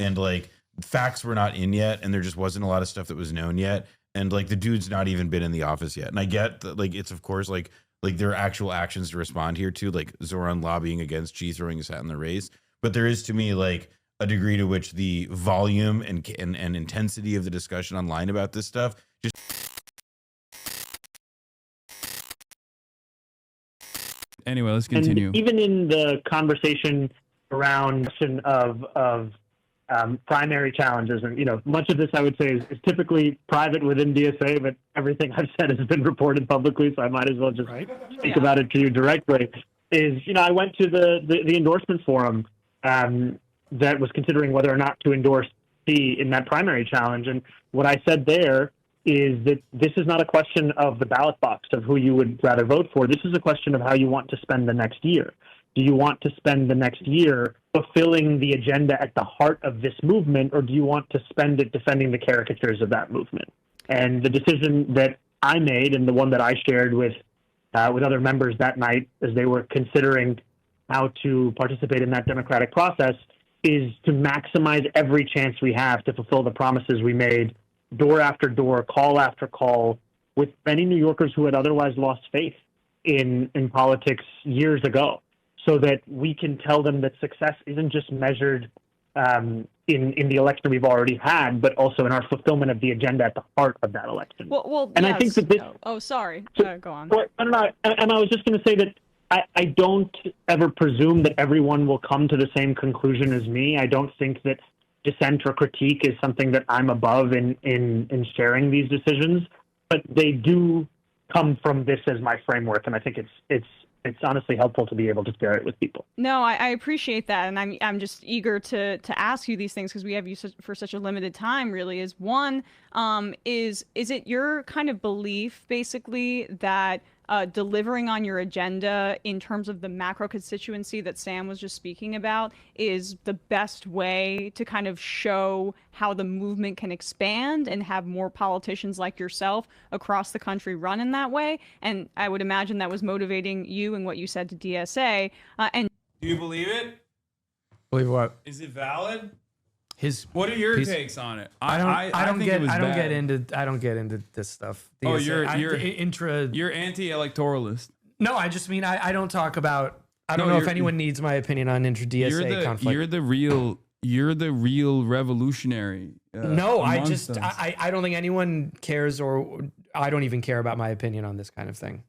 and like facts were not in yet, and there just wasn't a lot of stuff that was known yet, and like the dude's not even been in the office yet. And I get that, like, it's of course like there are actual actions to respond here to, like Zohran lobbying against G throwing his hat in the race, but there is to me like a degree to which the volume and intensity of the discussion online about this stuff just. Anyway, let's continue. And even in the conversation around primary challenges, and much of this I would say is typically private within DSA, but everything I've said has been reported publicly, so I might as well just speak about it to you directly. I went to the endorsement forum that was considering whether or not to endorse C in that primary challenge, and what I said there is that this is not a question of the ballot box of who you would rather vote for. This is a question of how you want to spend the next year. Do you want to spend the next year fulfilling the agenda at the heart of this movement, or do you want to spend it defending the caricatures of that movement? And the decision that I made, and the one that I shared with other members that night as they were considering how to participate in that democratic process, is to maximize every chance we have to fulfill the promises we made door after door, call after call, with many New Yorkers who had otherwise lost faith in politics years ago, so that we can tell them that success isn't just measured in the election we've already had, but also in our fulfillment of the agenda at the heart of that election. Well, and yes. I think that this... Oh, sorry. Go on. Well, I don't know. And I was just going to say that I don't ever presume that everyone will come to the same conclusion as me. I don't think that dissent or critique is something that I'm above in sharing these decisions, but they do come from this as my framework, and I think it's honestly helpful to be able to share it with people. No, I appreciate that, and I'm just eager to ask you these things because we have you for such a limited time. Really, is one is it your kind of belief basically that delivering on your agenda in terms of the macro constituency that Sam was just speaking about is the best way to kind of show how the movement can expand and have more politicians like yourself across the country run in that way? And I would imagine that was motivating you and what you said to DSA. And do you believe it? Believe what? Is it valid? What are your takes on it? I don't get into this stuff. Oh, DSA, you're anti-electoralist. No, I just mean I don't talk about. I don't know if anyone needs my opinion on intra-DSA conflict. You're the real revolutionary. No, I don't think anyone cares, or I don't even care about my opinion on this kind of thing.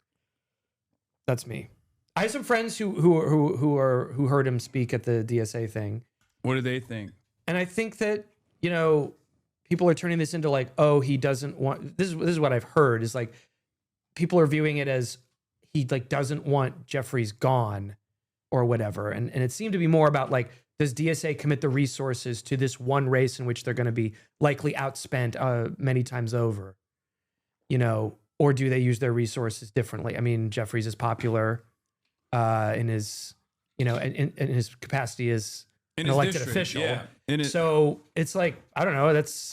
That's me. I have some friends who heard him speak at the DSA thing. What do they think? And I think that, people are turning this into like, oh, he doesn't want, this is what I've heard, is like, people are viewing it as he like doesn't want Jeffries gone or whatever. And it seemed to be more about like, does DSA commit the resources to this one race in which they're going to be likely outspent many times over, or do they use their resources differently? I mean, Jeffries is popular in his, in his capacity as an elected official. Yeah. So it's like, I don't know, that's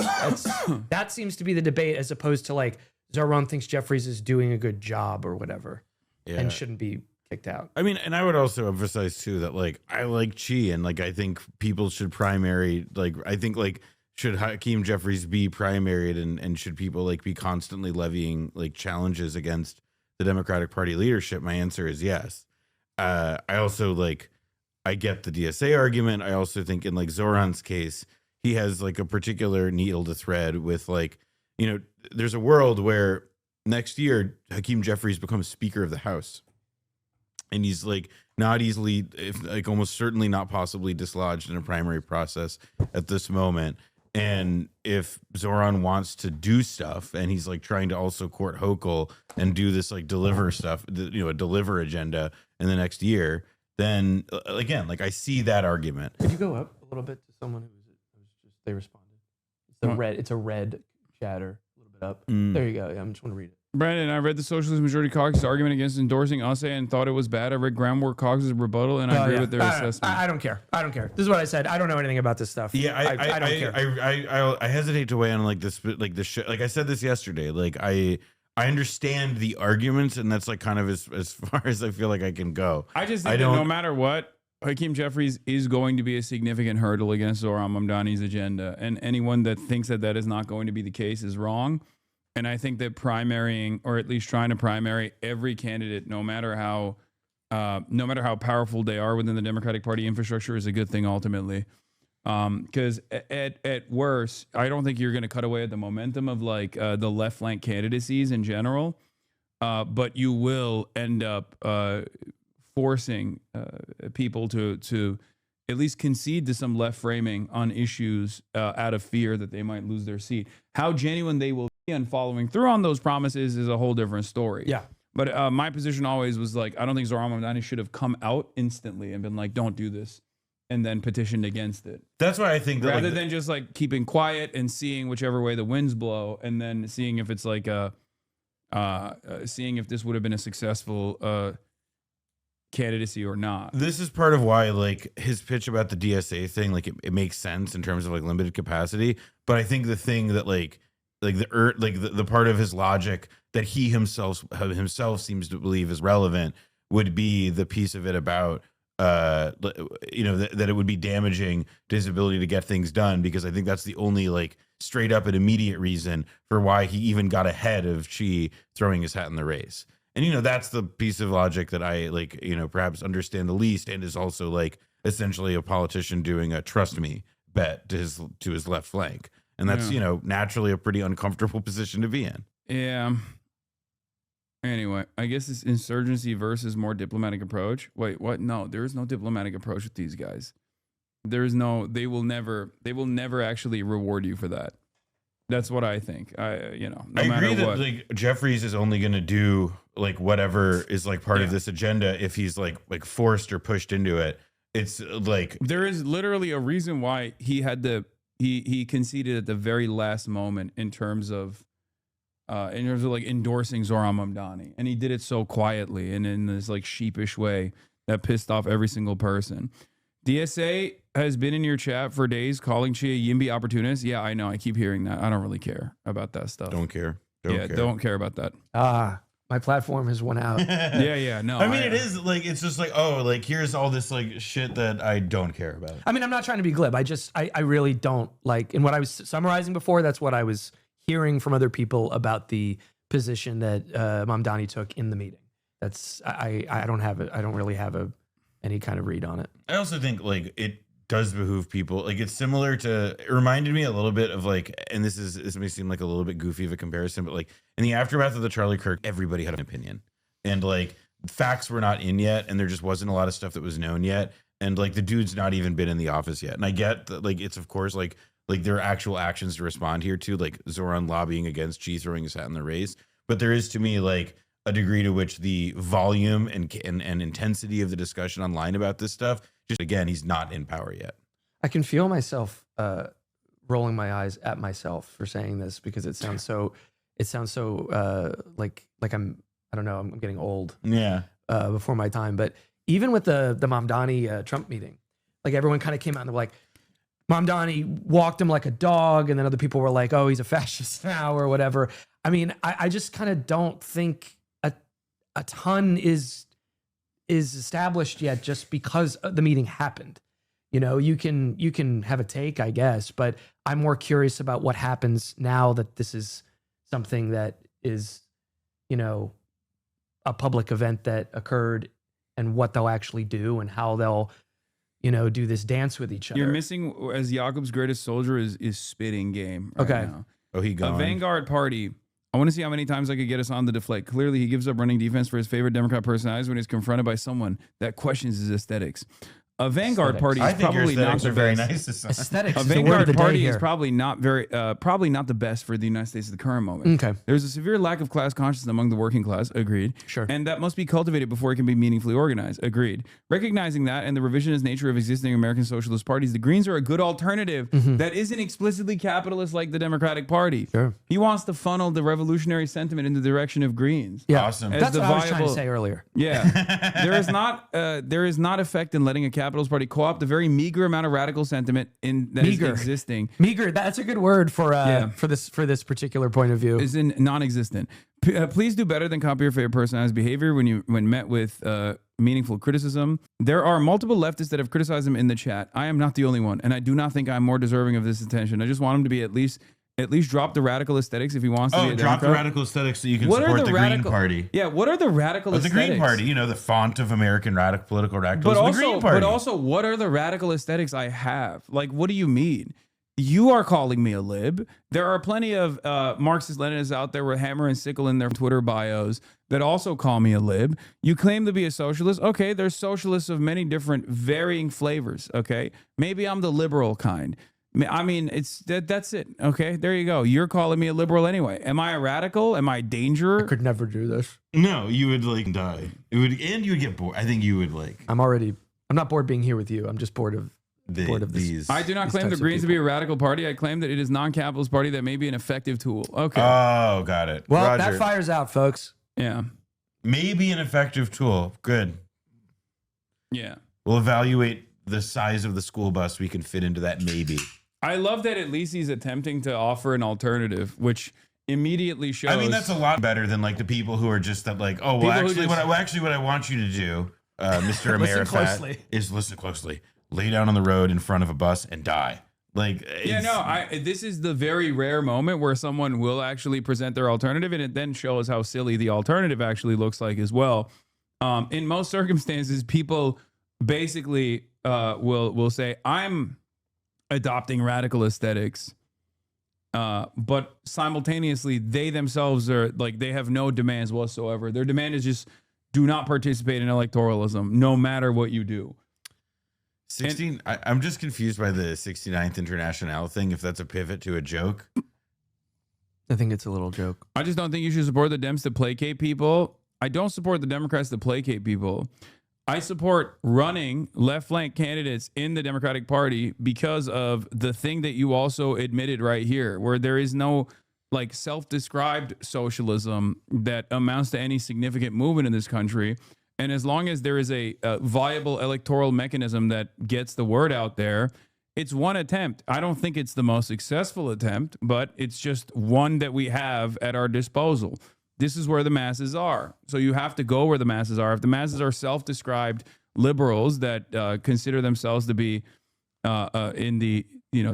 that seems to be the debate, as opposed to like Zohran thinks Jeffries is doing a good job or whatever, and shouldn't be kicked out. I mean, and I would also emphasize too that like I like Chi, and like I think people should primary, like I think like should Hakeem Jeffries be primaried, and should people like be constantly levying like challenges against the Democratic Party leadership? My answer is yes. I also like, I get the DSA argument. I also think in like Zohran's case, he has like a particular needle to thread with like, there's a world where next year Hakeem Jeffries becomes Speaker of the House, and he's like not easily, if like almost certainly not possibly dislodged in a primary process at this moment. And if Zohran wants to do stuff, and he's like trying to also court Hochul and do this like deliver stuff, a deliver agenda in the next year, then again, like I see that argument. Could you go up a little bit to someone who was just, they responded? It's a red chatter, a little bit up. There you go. Yeah, I'm just want to read it. Brandon, I read the Socialist Majority Caucus argument against endorsing USA and thought it was bad. I read Groundwork Caucus's rebuttal, and I agree with their assessment. I don't care. This is what I said. I don't know anything about this stuff. Yeah, I don't care. I hesitate to weigh in on like this, like this shit. Like I said this yesterday. Like I understand the arguments, and that's like kind of as far as I feel like I can go. I just think that no matter what, Hakeem Jeffries is going to be a significant hurdle against Zohran Mamdani's agenda. And anyone that thinks that that is not going to be the case is wrong. And I think that primarying, or at least trying to primary every candidate, no matter how powerful they are within the Democratic Party infrastructure, is a good thing ultimately. Because at worst, I don't think you're going to cut away at the momentum of like the left flank candidacies in general, but you will end up forcing people to at least concede to some left framing on issues out of fear that they might lose their seat. How genuine they will be on following through on those promises is a whole different story. Yeah. But my position always was like, I don't think Zohran Mamdani should have come out instantly and been like, don't do this, and then petitioned against it. That's why I think that rather than just like keeping quiet and seeing whichever way the winds blow, and then seeing if it's like seeing if this would have been a successful candidacy or not. This is part of why like his pitch about the DSA thing, like it makes sense in terms of like limited capacity. But I think the thing that the part of his logic that he himself seems to believe is relevant would be the piece of it about that it would be damaging to his ability to get things done, because I think that's the only like straight up and immediate reason for why he even got ahead of Xi throwing his hat in the race. And that's the piece of logic that I like perhaps understand the least, and is also like essentially a politician doing a trust me bet to his left flank. And that's naturally a pretty uncomfortable position to be in. Yeah. Anyway, I guess it's insurgency versus more diplomatic approach. Wait, what? No, there is no diplomatic approach with these guys. They will never actually reward you for that. That's what I think. I agree that like Jeffries is only going to do like whatever is like part of this agenda if he's like forced or pushed into it. It's like there is literally a reason why he conceded at the very last moment in terms of like endorsing Zohran Mamdani, and he did it so quietly and in this like sheepish way that pissed off every single person. DSA has been in your chat for days calling Xi a Yimby opportunist. Yeah, I know. I keep hearing that. I don't really care about that stuff. Don't care. Don't care about that. My platform has won out. Yeah. No, I mean, it is like, it's just like, oh, like here's all this like shit that I don't care about. I mean, I'm not trying to be glib. I really don't like, and what I was summarizing before, that's what I was hearing from other people about the position that Mamdani took in the meeting. That's I don't really have any kind of read on it. I also think like it does behoove people. Like it's similar to, it reminded me a little bit of like, and this may seem like a little bit goofy of a comparison, but like in the aftermath of the Charlie Kirk, everybody had an opinion, and like facts were not in yet, and there just wasn't a lot of stuff that was known yet, and like the dude's not even been in the office yet. And I get that like it's of course like there are actual actions to respond here to, like Zohran lobbying against Xi throwing his hat in the race, but there is to me like a degree to which the volume and intensity of the discussion online about this stuff, just again, he's not in power yet. I can feel myself rolling my eyes at myself for saying this, because it sounds so like I'm getting old. Yeah. Before my time. But even with the Mamdani Trump meeting, like everyone kind of came out and they were like, Mamdani walked him like a dog, and then other people were like, oh, he's a fascist now or whatever. I mean, I just kind of don't think a ton is established yet just because the meeting happened. You can have a take, I guess, but I'm more curious about what happens now that this is something that is, a public event that occurred, and what they'll actually do and how they'll, do this dance with each other. You're missing, as Jakob's greatest soldier is spitting game right now. Oh, he gone. A Vanguard party. I want to see how many times I could get us on the deflate. Clearly, he gives up running defense for his favorite Democrat personalities when he's confronted by someone that questions his aesthetics. A Vanguard party is probably not the very best. nice. Aesthetics. A Vanguard party is probably not the best for the United States at the current moment. Okay. There's a severe lack of class consciousness among the working class. Agreed. Sure. And that must be cultivated before it can be meaningfully organized. Agreed. Recognizing that and the revisionist nature of existing American socialist parties, the Greens are a good alternative that isn't explicitly capitalist like the Democratic Party. Sure. He wants to funnel the revolutionary sentiment in the direction of Greens. Yeah. Awesome. That's what I was trying to say earlier. Yeah. There is not effect in letting a non-capitals party co-opt the very meager amount of radical sentiment that is existing. Meager, that's a good word for this particular point of view. Is in non-existent. Please do better than copy your favorite person's behavior when met with meaningful criticism. There are multiple leftists that have criticized him in the chat. I am not the only one, and I do not think I'm more deserving of this attention. I just want him to be at least drop the radical aesthetics if he wants to be a drop Democrat. the radical aesthetics so you can support the Green Party. Yeah, what are the radical aesthetics? The Green Party, the font of American political radicalism, the Green Party. But also, what are the radical aesthetics I have? Like, what do you mean? You are calling me a lib. There are plenty of Marxist-Leninists out there with hammer and sickle in their Twitter bios that also call me a lib. You claim to be a socialist. Okay, there's socialists of many different varying flavors, okay? Maybe I'm the liberal kind. I mean, that's it. Okay, there you go. You're calling me a liberal anyway. Am I a radical? Am I a danger? I could never do this. No, you would die. You would get bored. I think you would I'm not bored being here with you. I'm just bored of these. I do not claim the Greens to be a radical party. I claim that it is non-capitalist party that may be an effective tool. Okay. Oh, got it. Well, Roger. that fires out, folks. Yeah. Maybe an effective tool. Good. Yeah. We'll evaluate the size of the school bus we can fit into that maybe. I love that at least he's attempting to offer an alternative, which immediately shows. I mean, that's a lot better than like the people who are just that like, oh, well, actually, what I want you to do, Mr. Amerifat, is listen closely. Lay down on the road in front of a bus and die. This is the very rare moment where someone will actually present their alternative, and it then shows how silly the alternative actually looks like as well. In most circumstances, people basically will say, I'm adopting radical aesthetics, but simultaneously they themselves are like, they have no demands whatsoever. Their demand is just do not participate in electoralism, no matter what you do. I'm just confused by the 69th International thing, if that's a pivot to a joke. I think it's a little joke. I just don't think you should support the Dems to placate people. I don't support the Democrats to placate people. I support running left flank candidates in the Democratic Party because of the thing that you also admitted right here, where there is no like self-described socialism that amounts to any significant movement in this country. And as long as there is a viable electoral mechanism that gets the word out there, it's one attempt. I don't think it's the most successful attempt, but it's just one that we have at our disposal. This is where the masses are. So you have to go where the masses are. If the masses are self-described liberals that consider themselves to be in the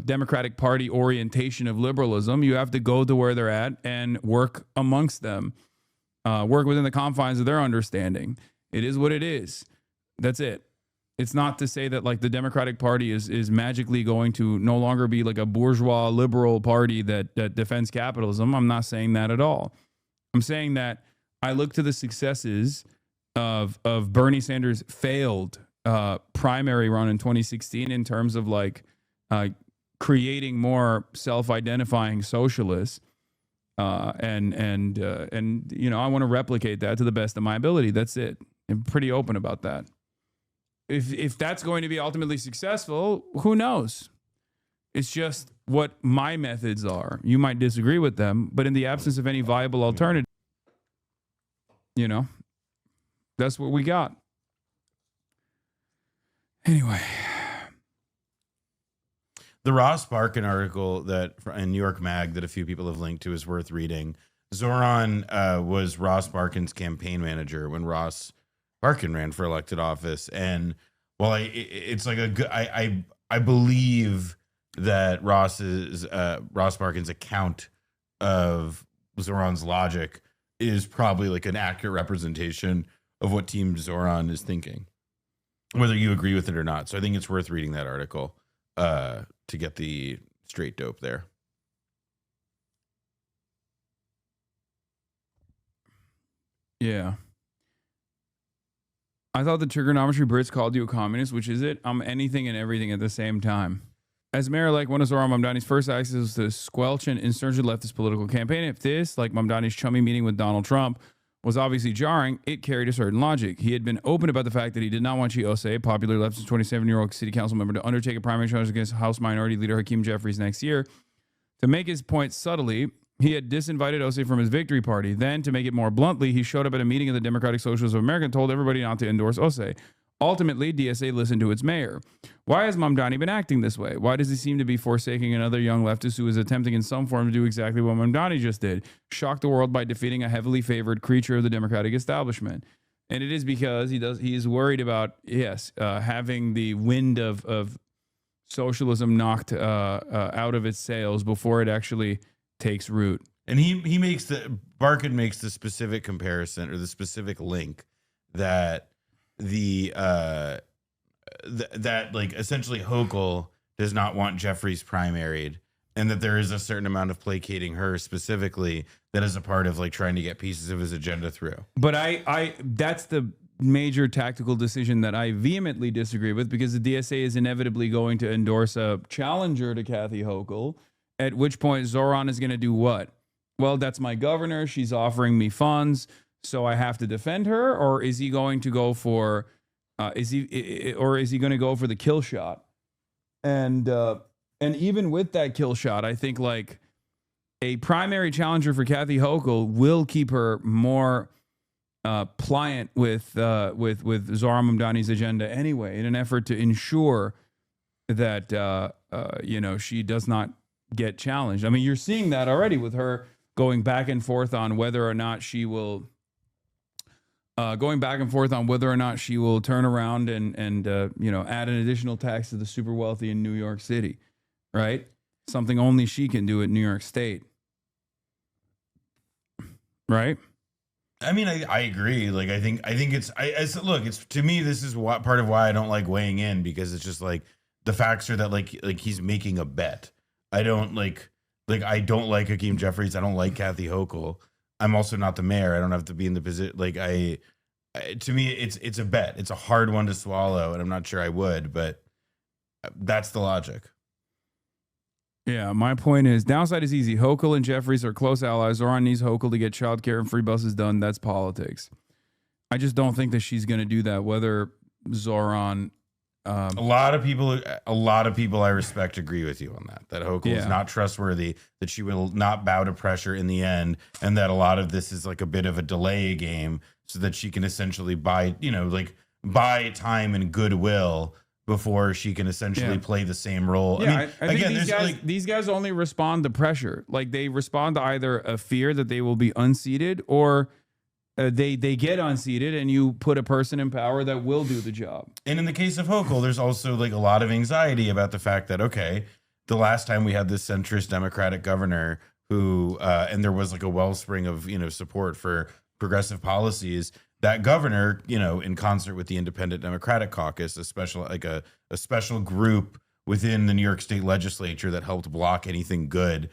Democratic Party orientation of liberalism, you have to go to where they're at and work amongst them, work within the confines of their understanding. It is what it is. That's it. It's not to say that like the Democratic Party is magically going to no longer be like a bourgeois liberal party that defends capitalism. I'm not saying that at all. I'm saying that I look to the successes of Bernie Sanders' failed primary run in 2016 in terms of like creating more self-identifying socialists. And I want to replicate that to the best of my ability. That's it. I'm pretty open about that. If that's going to be ultimately successful, who knows? It's just what my methods are. You might disagree with them, but in the absence of any viable alternative, that's what we got. Anyway. The Ross Barkan article that in New York Mag that a few people have linked to is worth reading. Zohran was Ross Barkan's campaign manager when Ross Barkan ran for elected office, and it's like I believe that Ross Barkan's account of Zohran's logic is probably like an accurate representation of what Team Zohran is thinking, whether you agree with it or not. So I think it's worth reading that article to get the straight dope there. Yeah. I thought the trigonometry Brits called you a communist, which is it? I'm anything and everything at the same time. As mayor-elect, one of Zohran Mamdani's first acts was to squelch an insurgent leftist political campaign. If this, like Mamdani's chummy meeting with Donald Trump, was obviously jarring, it carried a certain logic. He had been open about the fact that he did not want Chiose, a popular leftist 27-year-old city council member, to undertake a primary challenge against House Minority Leader Hakeem Jeffries next year. To make his point subtly, he had disinvited Ose from his victory party. Then, to make it more bluntly, he showed up at a meeting of the Democratic Socialists of America and told everybody not to endorse Ose. Ultimately, DSA listened to its mayor. Why has Mamdani been acting this way? Why does he seem to be forsaking another young leftist who is attempting in some form to do exactly what Mamdani just did? Shock the world by defeating a heavily favored creature of the Democratic establishment. And it is because he is worried about, having the wind of socialism knocked out of its sails before it actually takes root. And Barkin makes the specific comparison or the specific link that that like essentially Hochul does not want Jeffries primaried, and that there is a certain amount of placating her specifically that is a part of like trying to get pieces of his agenda through. But I that's the major tactical decision that I vehemently disagree with, because the DSA is inevitably going to endorse a challenger to Kathy Hochul, at which point Zohran is going to do what? Well, that's my governor. She's offering me funds, so I have to defend her. Or is he going to go for, is he going to go for the kill shot? And even with that kill shot, I think like a primary challenger for Kathy Hochul will keep her more pliant with Zohran Mamdani's agenda anyway, in an effort to ensure that she does not get challenged. I mean, you're seeing that already with her going back and forth on whether or not she will turn around and add an additional tax to the super wealthy in New York City, right? Something only she can do at New York State, right? I mean, I agree. Like, I think it's to me, this is part of why I don't like weighing in, because it's just like the facts are that like he's making a bet. I don't like Hakeem Jeffries. I don't like Kathy Hochul. I'm also not the mayor. I don't have to be in the position. Like to me, it's a bet. It's a hard one to swallow, and I'm not sure I would, but that's the logic. Yeah, my point is, downside is easy. Hochul and Jeffries are close allies. Zohran needs Hochul to get childcare and free buses done. That's politics. I just don't think that she's going to do that. Whether Zohran, a lot of people I respect agree with you on that. That Hochul is not trustworthy. That she will not bow to pressure in the end, and that a lot of this is like a bit of a delay game, so that she can essentially buy time and goodwill before she can essentially play the same role. Yeah, I think these guys only respond to pressure. Like, they respond to either a fear that they will be unseated, or they get unseated, and you put a person in power that will do the job. And in the case of Hochul, there's also like a lot of anxiety about the fact that, okay, the last time we had this centrist Democratic governor who, and there was like a wellspring of, support for progressive policies, that governor, in concert with the Independent Democratic Caucus, a special group within the New York State legislature that helped block anything good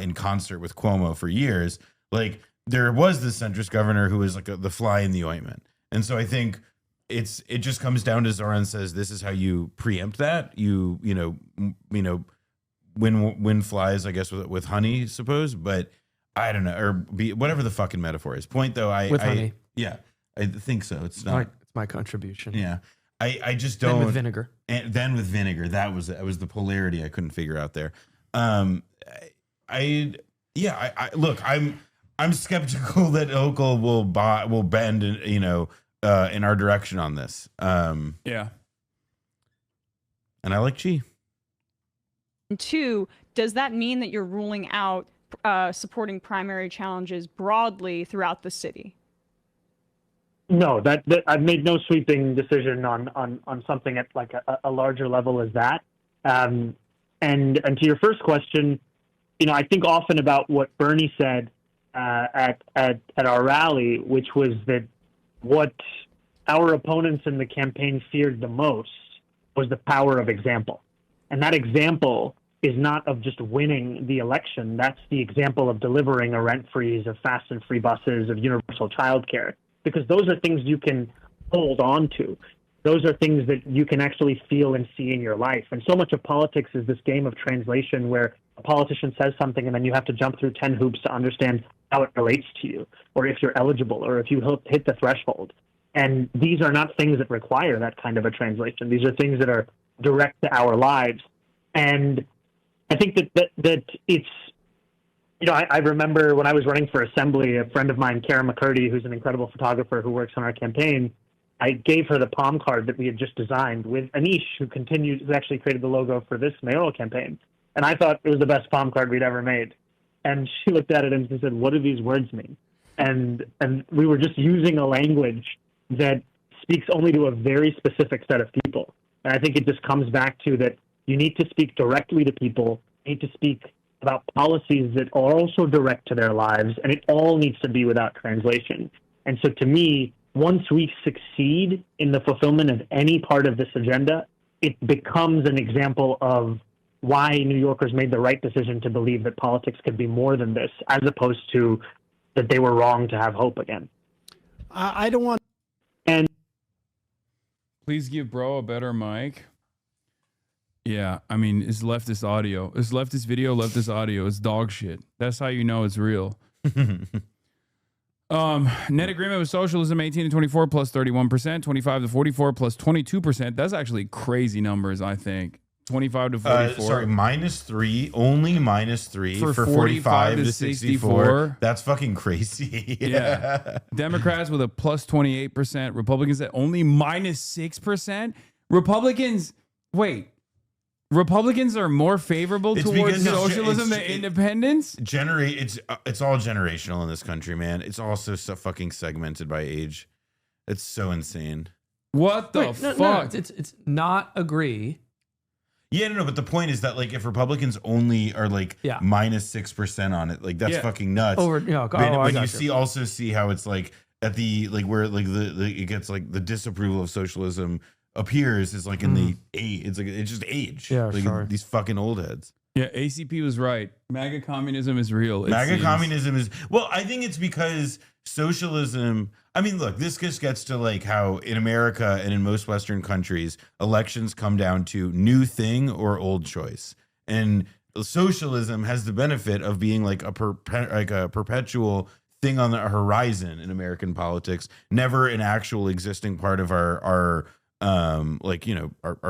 in concert with Cuomo for years, like, there was this centrist governor who was like the fly in the ointment. And so I think it just comes down to Zohran says, this is how you preempt that. Win flies, I guess, with honey, suppose, but I don't know, or whatever the fucking metaphor is. Point though, honey. Yeah, I think so. It's not. It's my contribution. Yeah, I just don't. Then with vinegar. And then with vinegar, that was the polarity I couldn't figure out there. Look, I'm skeptical that Hochul will bend, in our direction on this. Yeah. And I like Chi. And two, does that mean that you're ruling out supporting primary challenges broadly throughout the city? No, that I've made no sweeping decision on something at like a larger level as that. And to your first question, I think often about what Bernie said at our rally, which was that what our opponents in the campaign feared the most was the power of example. And that example is not of just winning the election. That's the example of delivering a rent freeze, of fast and free buses, of universal childcare, because those are things you can hold on to. Those are things that you can actually feel and see in your life. And so much of politics is this game of translation where a politician says something and then you have to jump through 10 hoops to understand how it relates to you, or if you're eligible, or if you hit the threshold. And these are not things that require that kind of a translation. These are things that are direct to our lives. And I think that it's, I remember when I was running for assembly, a friend of mine, Kara McCurdy, who's an incredible photographer who works on our campaign, I gave her the palm card that we had just designed with Anish, who actually created the logo for this mayoral campaign. And I thought it was the best palm card we'd ever made. And she looked at it and she said, "What do these words mean?" And we were just using a language that speaks only to a very specific set of people. And I think it just comes back to that you need to speak directly to people, you need to speak about policies that are also direct to their lives, and it all needs to be without translation. And so to me, once we succeed in the fulfillment of any part of this agenda, it becomes an example of why New Yorkers made the right decision to believe that politics could be more than this, as opposed to that they were wrong to have hope again. I don't want. And Please give bro a better mic. Yeah, I mean, it's leftist audio. It's leftist video, leftist audio. It's dog shit. That's how you know it's real. Net agreement with socialism 18 to 24 plus 31%, 25 to 44 plus 22%. That's actually crazy numbers, I think. 25 to 44. Sorry, -3, only -3 for 45 to 64. That's fucking crazy. Yeah. Democrats with a plus 28%. Republicans at only -6%. Republicans are more favorable towards socialism than independence? It's all generational in this country, man. It's also so fucking segmented by age. It's so insane. What the fuck? No, it's not agree. Yeah, no, but the point is that like if Republicans only are like -6% on it, like that's fucking nuts. But you also see how it's like at the like where like it gets like the disapproval of socialism appears is like in the age. It's like it's just age. Yeah, like sure. These fucking old heads. Yeah, ACP was right. MAGA communism is real. Communism is I think it's because socialism. I mean, look, this just gets to like how in America and in most Western countries, elections come down to new thing or old choice. And socialism has the benefit of being like a perpetual thing on the horizon in American politics, never an actual existing part of our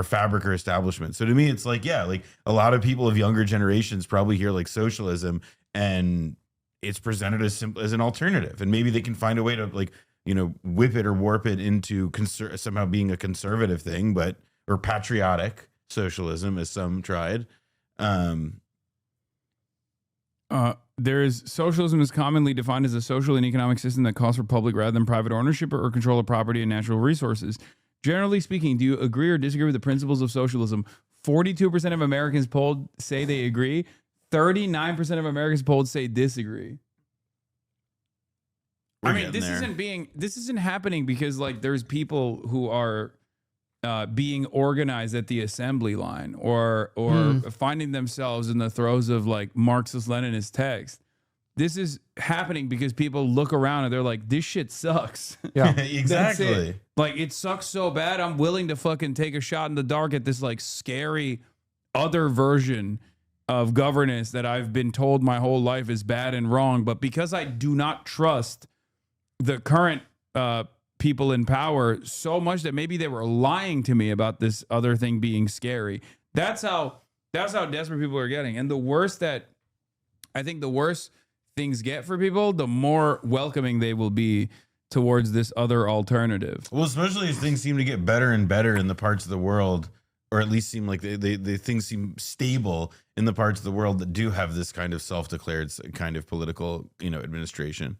fabric or establishment. So to me, it's like, yeah, like a lot of people of younger generations probably hear like socialism and it's presented as an alternative, and maybe they can find a way to like, whip it or warp it into somehow being a conservative thing, or patriotic socialism, as some tried. Socialism is commonly defined as a social and economic system that calls for public rather than private ownership or control of property and natural resources. Generally speaking, do you agree or disagree with the principles of socialism? 42% of Americans polled say they agree. 39% of Americans polled say disagree. This isn't happening because like there's people who are being organized at the assembly line or finding themselves in the throes of like Marxist-Leninist text. This is happening because people look around and they're like, this shit sucks. Yeah, exactly. Like it sucks so bad. I'm willing to fucking take a shot in the dark at this like scary other version of governance that I've been told my whole life is bad and wrong. But because I do not trust the current people in power so much that maybe they were lying to me about this other thing being scary. That's how desperate people are getting. And the worse things get for people, the more welcoming they will be towards this other alternative. Well, especially as things seem to get better and better in the parts of the world, or at least seem like things seem stable in the parts of the world that do have this kind of self-declared kind of political, administration.